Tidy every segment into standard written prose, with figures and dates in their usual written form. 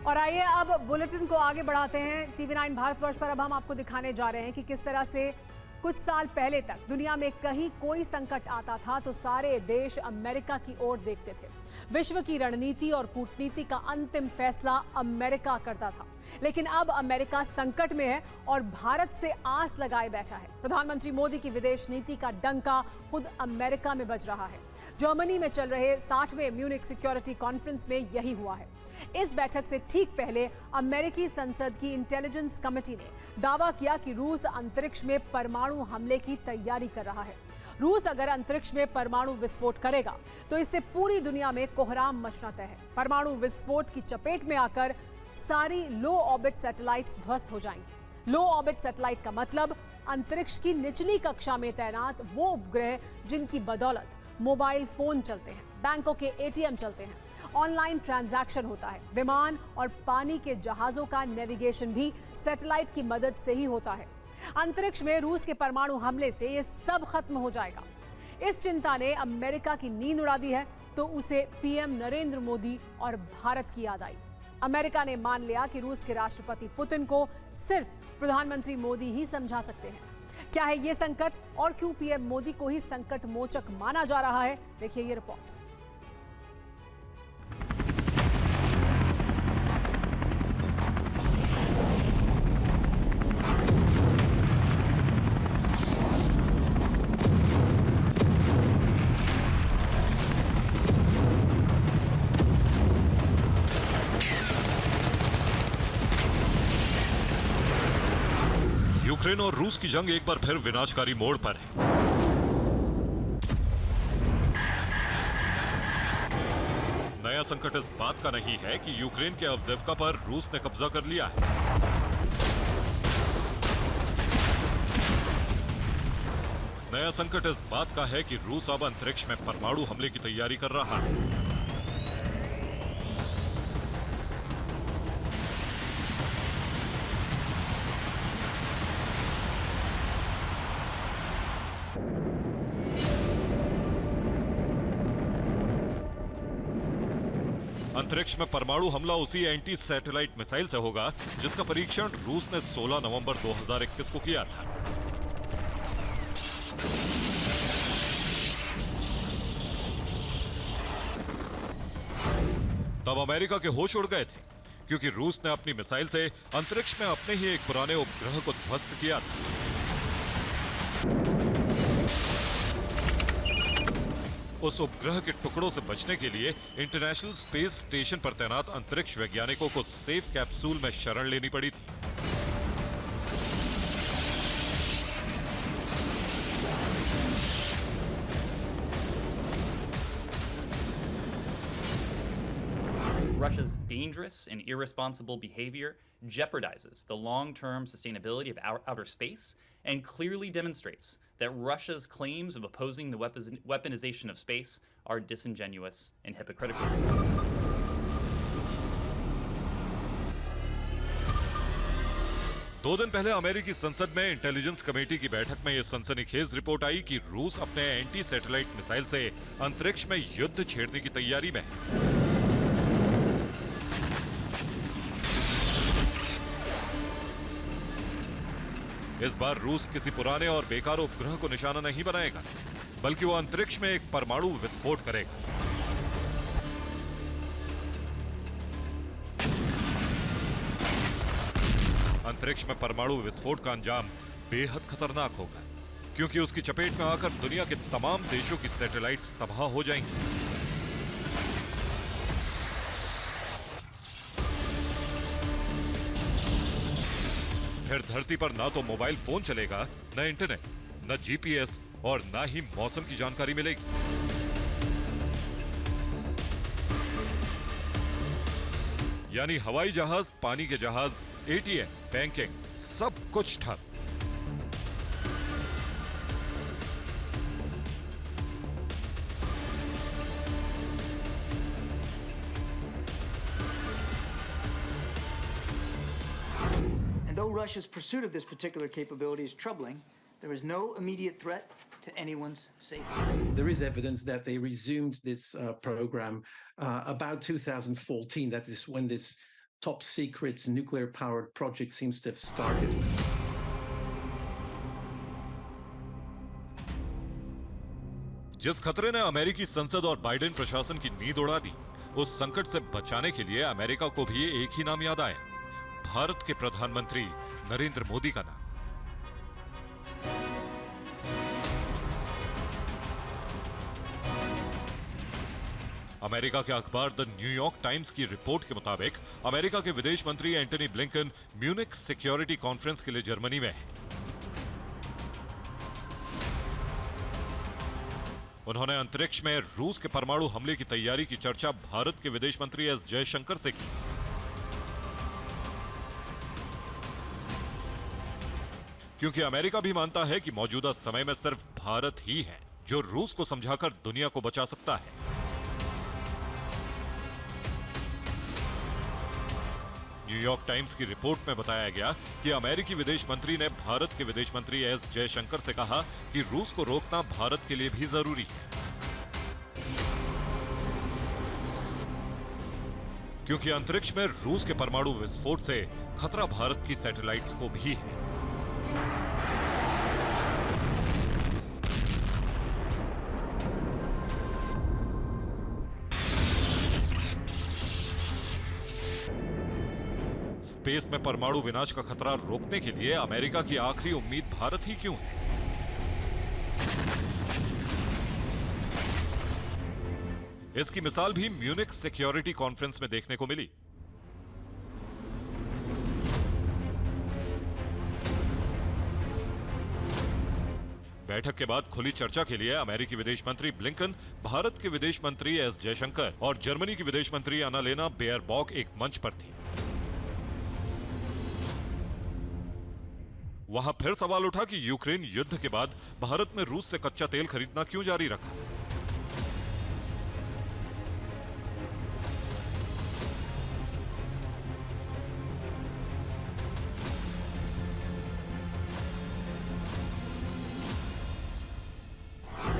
और आइए अब बुलेटिन को आगे बढ़ाते हैं। टीवी9 भारतवर्ष पर अब हम आपको दिखाने जा रहे हैं कि किस तरह से कुछ साल पहले तक दुनिया में कहीं कोई संकट आता था तो सारे देश अमेरिका की ओर देखते थे। विश्व की रणनीति और कूटनीति का अंतिम फैसला अमेरिका करता था। लेकिन अब अमेरिका संकट में है और भारत से आस लगाए बैठा है। प्रधानमंत्री मोदी की विदेश नीति का डंका खुद अमेरिका में बज रहा है। जर्मनी में चल रहे 60वें म्यूनिक सिक्योरिटी कॉन्फ्रेंस में यही हुआ है। इस बैठक से ठीक पहले अमेरिकी संसद की इंटेलिजेंस कमेटी ने दावा किया कि रूस अंतरिक्ष में परमाणु हमले की तैयारी कर रहा है। रूस अगर अंतरिक्ष में परमाणु विस्फोट करेगा तो इससे पूरी दुनिया में कोहराम मचना तय है। परमाणु विस्फोट की चपेट में आकर सारी लो ऑर्बिट सैटेलाइट्स ध्वस्त हो जाएंगी। लो ऑर्बिट सैटेलाइट का मतलब अंतरिक्ष की निचली कक्षा में तैनात वो उपग्रह जिनकी बदौलत मोबाइल फोन चलते हैं, बैंकों के एटीएम चलते हैं, ऑनलाइन ट्रांजैक्शन होता है। विमान और पानी के जहाजों का नेविगेशन भी सैटेलाइट की मदद से ही होता है। अंतरिक्ष में रूस के परमाणु हमले से ये सब खत्म हो जाएगा। इस चिंता ने अमेरिका की नींद उड़ा दी है तो उसे पीएम नरेंद्र मोदी और भारत की याद आई। अमेरिका ने मान लिया कि रूस के राष्ट्रपति पुतिन को सिर्फ प्रधानमंत्री मोदी ही समझा सकते हैं। क्या है ये संकट और क्यों पीएम मोदी को ही संकट मोचक माना जा रहा है, देखिए ये रिपोर्ट। यूक्रेन और रूस की जंग एक बार फिर विनाशकारी मोड़ पर है। नया संकट इस बात का नहीं है कि यूक्रेन के अवदिव्का पर रूस ने कब्जा कर लिया है। नया संकट इस बात का है कि रूस अब अंतरिक्ष में परमाणु हमले की तैयारी कर रहा है। अंतरिक्ष में परमाणु हमला उसी एंटी सैटेलाइट मिसाइल से होगा जिसका परीक्षण रूस ने 16 नवंबर 2021 को किया था। तब अमेरिका के होश उड़ गए थे क्योंकि रूस ने अपनी मिसाइल से अंतरिक्ष में अपने ही एक पुराने उपग्रह को ध्वस्त किया था। उस उपग्रह के टुकड़ों से बचने के लिए इंटरनेशनल स्पेस स्टेशन पर तैनात अंतरिक्ष वैज्ञानिकों को सेफ कैप्सूल में शरण लेनी पड़ी थी। Russia's dangerous and irresponsible behavior jeopardizes the long-term sustainability of our outer space and clearly demonstrates that Russia's claims of opposing the weaponization of space are disingenuous and hypocritical. दो दिन पहले अमेरिकी संसद में इंटेलिजेंस कमेटी की बैठक में यह सनसनीखेज रिपोर्ट आई कि रूस अपने एंटी सैटेलाइट मिसाइल से अंतरिक्ष में युद्ध छेड़ने की तैयारी में है। इस बार रूस किसी पुराने और बेकार उपग्रह को निशाना नहीं बनाएगा, बल्कि वो अंतरिक्ष में एक परमाणु विस्फोट करेगा। अंतरिक्ष में परमाणु विस्फोट का अंजाम बेहद खतरनाक होगा, क्योंकि उसकी चपेट में आकर दुनिया के तमाम देशों की सैटेलाइट्स तबाह हो जाएंगी। फिर धरती पर ना तो मोबाइल फोन चलेगा, न इंटरनेट, न जीपीएस और ना ही मौसम की जानकारी मिलेगी। यानी हवाई जहाज, पानी के जहाज, एटीएम, बैंकिंग, सब कुछ ठप। Though Russia's pursuit of this particular capability is troubling, there is no immediate threat to anyone's safety. There is evidence that they resumed this program about 2014. That is when this top secret nuclear powered project seems to have started. जिस खतरे ने अमेरिकी संसद और Biden प्रशासन की नींद उड़ा दी, उस संकट से बचाने के लिए अमेरिका को भी एक ही नाम याद आया, भारत के प्रधानमंत्री नरेंद्र मोदी का नाम। अमेरिका के अखबार द न्यूयॉर्क टाइम्स की रिपोर्ट के मुताबिक अमेरिका के विदेश मंत्री Antony Blinken Munich security conference के लिए जर्मनी में हैं। उन्होंने अंतरिक्ष में रूस के परमाणु हमले की तैयारी की चर्चा भारत के विदेश मंत्री एस जयशंकर से की। क्योंकि अमेरिका भी मानता है कि मौजूदा समय में सिर्फ भारत ही है जो रूस को समझाकर दुनिया को बचा सकता है। न्यूयॉर्क टाइम्स की रिपोर्ट में बताया गया कि अमेरिकी विदेश मंत्री ने भारत के विदेश मंत्री एस जयशंकर से कहा कि रूस को रोकना भारत के लिए भी जरूरी है, क्योंकि अंतरिक्ष में रूस के परमाणु विस्फोट से खतरा भारत की सैटेलाइट्स को भी है। स्पेस में परमाणु विनाश का खतरा रोकने के लिए अमेरिका की आखिरी उम्मीद भारत ही क्यों है? इसकी मिसाल भी म्यूनिक सिक्योरिटी कॉन्फ्रेंस में देखने को मिली। बैठक के बाद खुली चर्चा के लिए अमेरिकी विदेश मंत्री ब्लिंकन, भारत के विदेश मंत्री एस जयशंकर और जर्मनी की विदेश मंत्री अन्नालेना बेयरबॉक एक मंच पर थी। वहां फिर सवाल उठा कि यूक्रेन युद्ध के बाद भारत में रूस से कच्चा तेल खरीदना क्यों जारी रखा।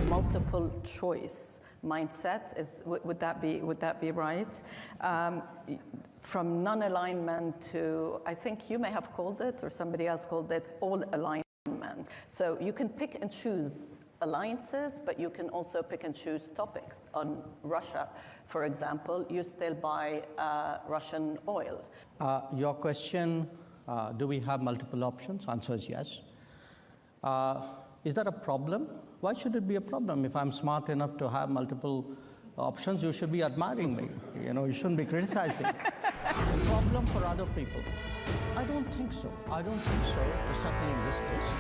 Multiple choice mindset would that be right? From non-alignment to, I think you may have called it, or somebody else called it, all alignment. So you can pick and choose alliances, but you can also pick and choose topics. On Russia, for example, you still buy Russian oil. Your question, do we have multiple options? Answer is yes. Is that a problem? Why should it be a problem? If I'm smart enough to have multiple options, you should be admiring me. You shouldn't be criticizing. Problem for other people? I don't think so. I don't think so, certainly in this case.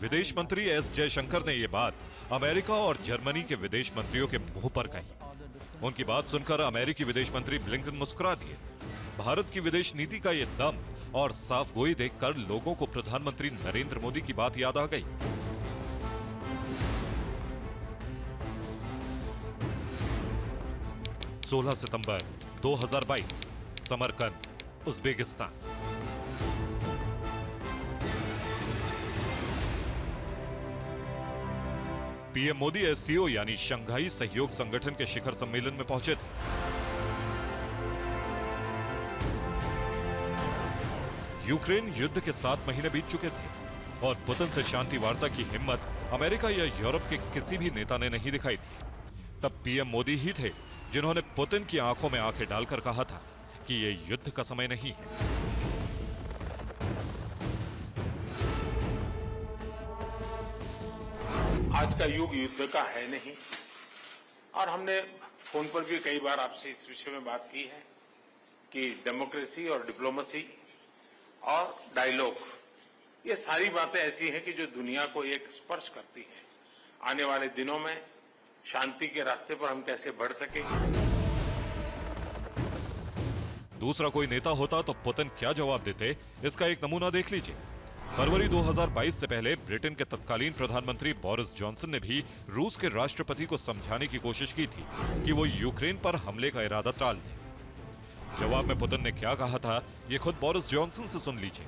विदेश मंत्री S Jaishankar ने ये बात America और Germany के विदेश मंत्रियों के मुंह पर कही। उनकी बात सुनकर अमेरिकी विदेश मंत्री ब्लिंकन मुस्कुरा दिए। भारत की विदेश नीति का ये दम और साफ गोई देखकर लोगों को प्रधानमंत्री नरेंद्र मोदी की बात याद आ गई। सोलह सितंबर 2022, Samarkand, Uzbekistan. PM Modi SCO यानी शंघाई सहयोग संगठन के शिखर सम्मेलन में पहुंचे थे। यूक्रेन युद्ध के 7 महीने बीत चुके थे और पुतिन से शांति वार्ता की हिम्मत अमेरिका या यूरोप के किसी भी नेता ने नहीं दिखाई थी। तब पीएम मोदी ही थे जिन्होंने पुतिन की आंखों में आंखें डालकर कहा था कि ये युद्ध का समय नहीं है। आज का युग युद्ध का है नहीं, और हमने फोन पर भी कई बार आपसे इस विषय में बात की है कि डेमोक्रेसी और डिप्लोमेसी और डायलॉग, ये सारी बातें ऐसी हैं कि जो दुनिया को एक स्पर्श करती है। आने वाले दिनों में शांति के रास्ते पर हम कैसे बढ़ सके। दूसरा कोई नेता होता तो पुतिन क्या जवाब देते, इसका एक नमूना देख लीजिए। फरवरी 2022 से पहले ब्रिटेन के तत्कालीन प्रधानमंत्री बोरिस जॉनसन ने भी रूस के राष्ट्रपति को समझाने की कोशिश की थी कि वो यूक्रेन पर हमले का इरादा टाल दें। जवाब में पुतिन ने क्या कहा था, ये खुद बोरिस जॉनसन से सुन लीजिए।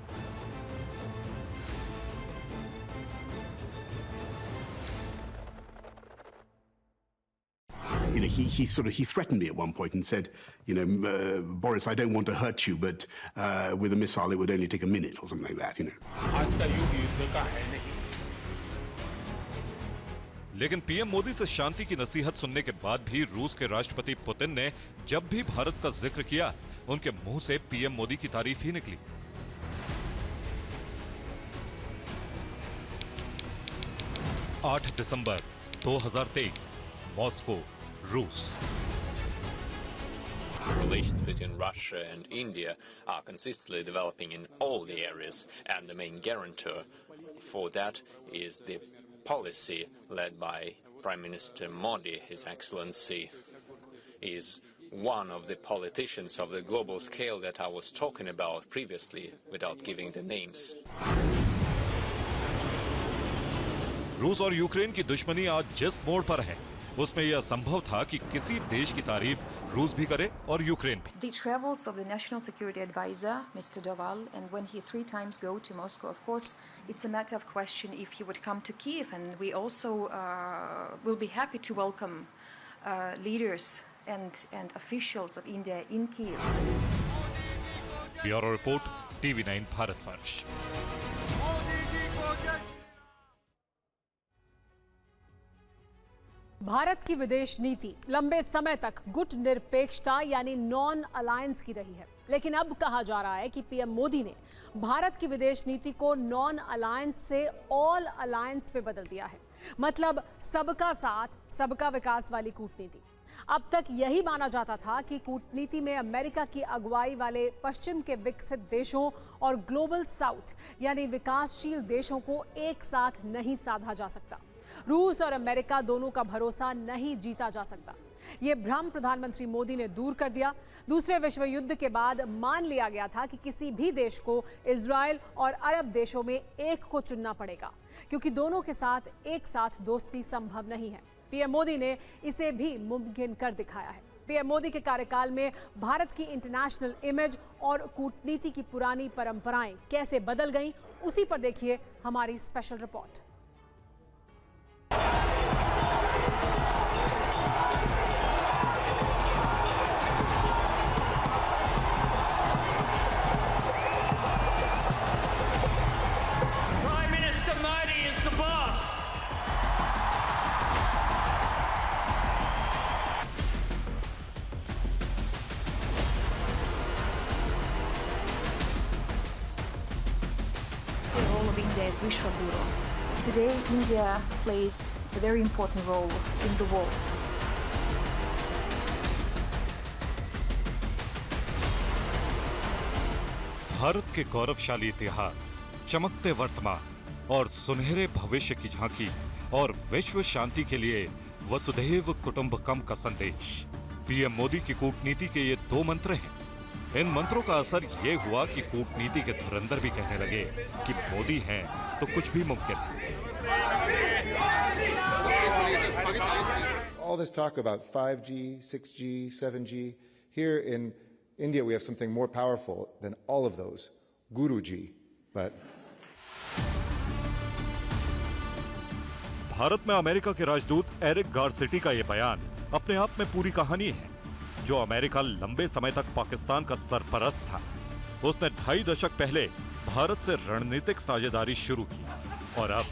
he threatened me at one point and said, Boris, I don't want to hurt you, but with a missile it would only take a minute or something like that. आज का युग युद्ध का है नहीं। लेकिन पीएम मोदी से शांति की नसीहत सुनने के बाद भी रूस के राष्ट्रपति पुतिन ने जब भी भारत का जिक्र किया, उनके मुंह से पीएम मोदी की तारीफ ही निकली। 8 दिसंबर 2023, मॉस्को, रूस। Relations between Russia and India are consistently developing in all the areas, and the main guarantor for that is the policy led by Prime Minister Modi. His Excellency is one of the politicians of the global scale that I was talking about previously without giving the names. रूस और Ukraine की दुश्मनी आज जिस मोड़ पर है, उसमें यह संभव था कि किसी देश की तारीफ रूस भी करे और यूक्रेन भी। The travels of the National Security Advisor, Mr. Doval, and when he 3 times go to Moscow, of course, it's a matter of question if he would come to Kiev, and we also will be happy to welcome leaders and officials of India in Kiev. Bureau report, TV9 Bharatvarsh. Bharat की विदेश नीति लंबे समय तक गुट निरपेक्षता यानी non alliance की रही है, लेकिन अब कहा जा रहा है कि पीएम मोदी ने भारत की विदेश नीति को नॉन अलायंस से ऑल अलायंस पे बदल दिया है। मतलब सबका साथ सबका विकास वाली कूटनीति। अब तक यही माना जाता था कि कूटनीति में अमेरिका की अगुवाई वाले पश्चिम के विकसित देशों और ग्लोबल साउथ यानी विकासशील देशों को एक साथ नहीं साधा जा सकता। रूस और अमेरिका दोनों का भरोसा नहीं जीता जा सकता। ये भ्रम प्रधानमंत्री मोदी ने दूर कर दिया। दूसरे विश्व युद्ध के बाद मान लिया गया था कि किसी भी देश को इजराइल और अरब देशों में एक को चुनना पड़ेगा, क्योंकि दोनों के साथ एक साथ दोस्ती संभव नहीं है। पीएम मोदी ने इसे भी मुमकिन कर दिखाया है। पीएम मोदी के कार्यकाल में भारत की इंटरनेशनल इमेज और कूटनीति की पुरानी परंपराएं कैसे बदल गईं, उसी पर देखिए हमारी special report. India as Vishwa Guru. Today, India plays a very important role in the world. Bharat के गौरवशाली इतिहास, चमकते वर्तमान और सुनहरे भविष्य की झांकी और विश्व शांति के लिए वसुधैव कुटुंबकम का संदेश। पीएम मोदी की कूटनीति के ये 2 मंत्र हैं। इन मंत्रों का असर ये हुआ कि कूटनीति के धुरंधर भी कहने लगे कि मोदी हैं तो कुछ भी मुमकिन है। All this talk about 5G, 6G, 7G, here in India we have something more powerful than all of those, Guruji. But Bharat में अमेरिका के राजदूत एरिक गारसिटी का ये बयान अपने आप में पूरी कहानी है। जो अमेरिका लंबे समय तक पाकिस्तान का सरपरस्त था, उसने 2.5 दशक पहले भारत से रणनीतिक साझेदारी शुरू की और अब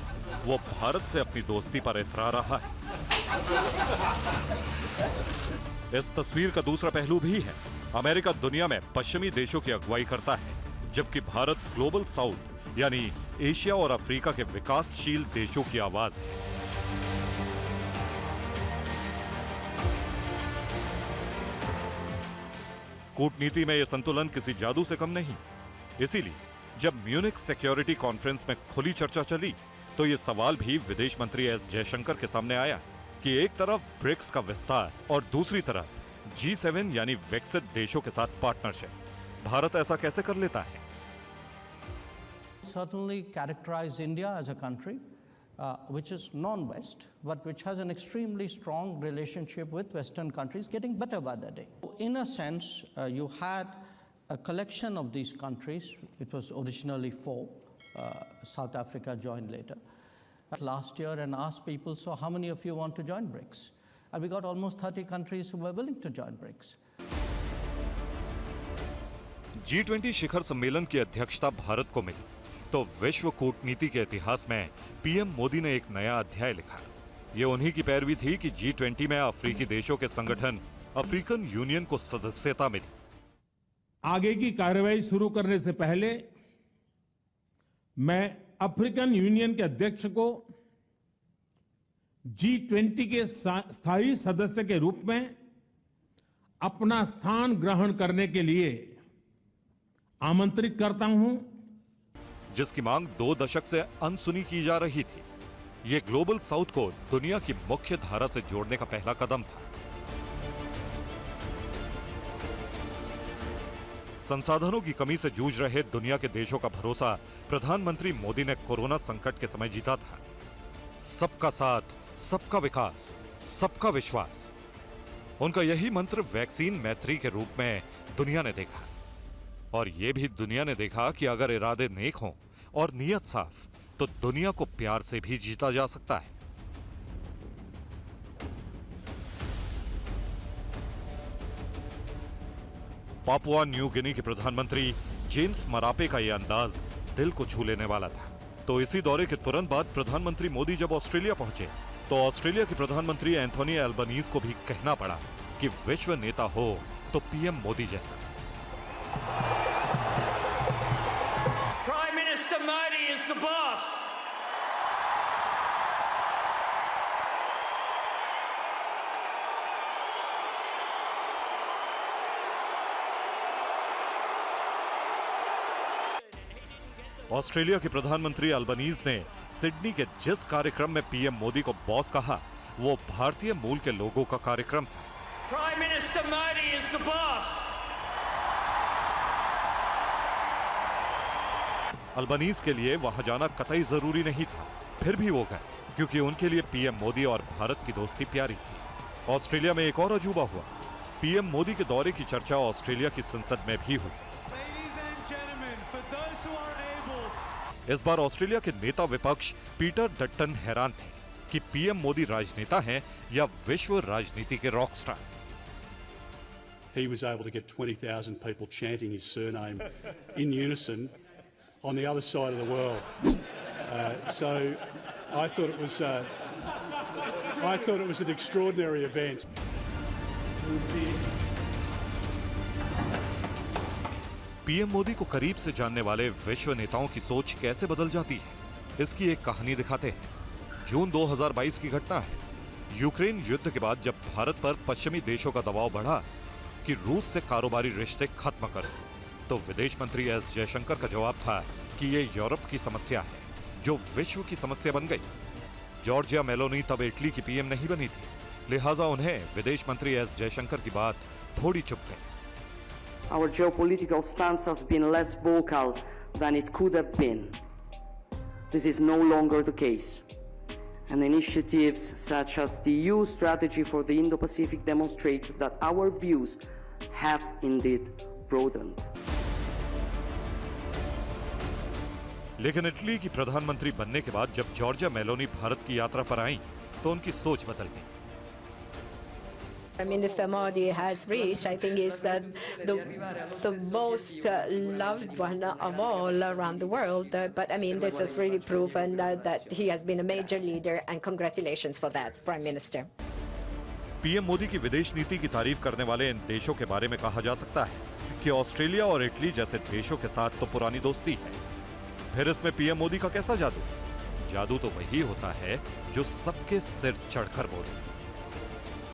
वो भारत से अपनी दोस्ती पर इतरा रहा है। इस तस्वीर का दूसरा पहलू भी है। अमेरिका दुनिया में पश्चिमी देशों की अगुवाई करता है, जबकि भारत ग्लोबल साउथ यानी एशिया और अफ्रीका के विकासशील देशों की आवाज है। कूटनीति में यह संतुलन किसी जादू से कम नहीं। इसीलिए जब म्यूनिख सिक्योरिटी कॉन्फ्रेंस में खुली चर्चा चली, तो यह सवाल भी विदेश मंत्री एस जयशंकर के सामने आया कि एक तरफ ब्रिक्स का विस्तार और दूसरी तरफ G7 यानी विकसित देशों के साथ पार्टनरशिप। भारत ऐसा कैसे कर लेता है? Certainly characterize India as a country which is non-West, but which has an extremely strong relationship with Western countries, getting better by the day. In a sense, you had a collection of these countries. It was originally 4. South Africa joined later. Last year and asked people, so how many of you want to join BRICS? and we got almost 30 countries who were willing to join BRICS. G20 शिखर सम्मेलन की अध्यक्षता भारत को मिली तो विश्व कूटनीति के इतिहास में पीएम मोदी ने एक नया अध्याय लिखा। ये उन्हीं की पैरवी थी कि G20 में अफ्रीकी देशों के संगठन अफ्रीकन यूनियन को सदस्यता मिली। आगे की कार्रवाई शुरू करने से पहले मैं अफ्रीकन यूनियन के अध्यक्ष को G20 के स्थायी सदस्य के रूप में अपना स्थान ग्रहण करने के लिए आमंत्रित करता हूं, जिसकी मांग 2 दशक से अनसुनी की जा रही थी। ये ग्लोबल साउथ को दुनिया की मुख्य धारा से जोड़ने का पहला कदम था। संसाधनों की कमी से जूझ रहे दुनिया के देशों का भरोसा प्रधानमंत्री मोदी ने कोरोना संकट के समय जीता था। सबका साथ, सबका विकास, सबका विश्वास, उनका यही मंत्र वैक्सीन मैत्री के रूप में दुनिया ने देखा। और यह भी दुनिया ने देखा कि अगर इरादे नेक हों और नीयत साफ तो दुनिया को प्यार से भी जीता जा सकता है। पापुआ न्यू गिनी के प्रधानमंत्री जेम्स मरापे का यह अंदाज दिल को छू लेने वाला था। तो इसी दौरे के तुरंत बाद प्रधानमंत्री मोदी जब ऑस्ट्रेलिया पहुंचे तो ऑस्ट्रेलिया के प्रधानमंत्री एंथोनी एल्बनीज को भी कहना पड़ा कि विश्व नेता हो तो पीएम मोदी जैसा। Prime Minister Modi is the boss. Australia के प्रधानमंत्री अल्बनीज ने सिडनी के जिस कार्यक्रम में पीएम मोदी को बॉस कहा वो भारतीय मूल के लोगों का कार्यक्रम था। Prime Minister Modi is the boss. Albanese के लिए वहां जाना कतई जरूरी नहीं था, फिर भी वो गए क्योंकि उनके लिए पीएम मोदी और भारत की दोस्ती प्यारी थी। ऑस्ट्रेलिया में एक और अजूबा हुआ। पीएम मोदी के दौरे की चर्चा ऑस्ट्रेलिया की संसद में भी हुई। इस बार ऑस्ट्रेलिया के नेता विपक्ष पीटर डट्टन हैरान थे कि पीएम मोदी राजनेता हैं या विश्व राजनीति के Rockstar. He was able to get 20,000 people chanting his surname in unison on the other side of the world. So I thought it was an extraordinary event. PM Modi को करीब से जानने वाले विश्व नेताओं की सोच कैसे बदल जाती है, इसकी एक कहानी दिखाते हैं। जून 2022 की घटना है। यूक्रेन युद्ध के बाद जब भारत पर पश्चिमी देशों का दबाव बढ़ा कि रूस से कारोबारी रिश्ते खत्म करो, तो विदेश मंत्री एस जयशंकर का जवाब था कि ये यूरोप की समस्या है जो विश्व की समस्या बन गई। जॉर्जिया मेलोनी तब इटली की पीएम नहीं बनी थी, लिहाजा उन्हें विदेश मंत्री एस जयशंकर की बात थोड़ी चुभ गई। Our geopolitical stance has been less vocal than it could have been. This is no longer the case. And initiatives such as the EU strategy for the Indo-Pacific demonstrate that our views have indeed broadened. लेकिन Italy की प्रधानमंत्री बनने के बाद जब Giorgia Meloni Bharat की यात्रा पर आई तो उनकी सोच बदल गई। Prime Minister Modi has reached, I think, is that the most loved one of all around the world. But I mean, this has really proven that he has been a major leader, and congratulations for that, Prime Minister. PM Modi की विदेश नीति की तारीफ करने वाले इन देशों के बारे में कहा जा सकता है कि ऑस्ट्रेलिया और इटली जैसे देशों के साथ तो पुरानी दोस्ती है। फिर इसमें पीएम मोदी का कैसा जादू? जादू तो वही होता है जो सबके सिर चढ़कर बोले।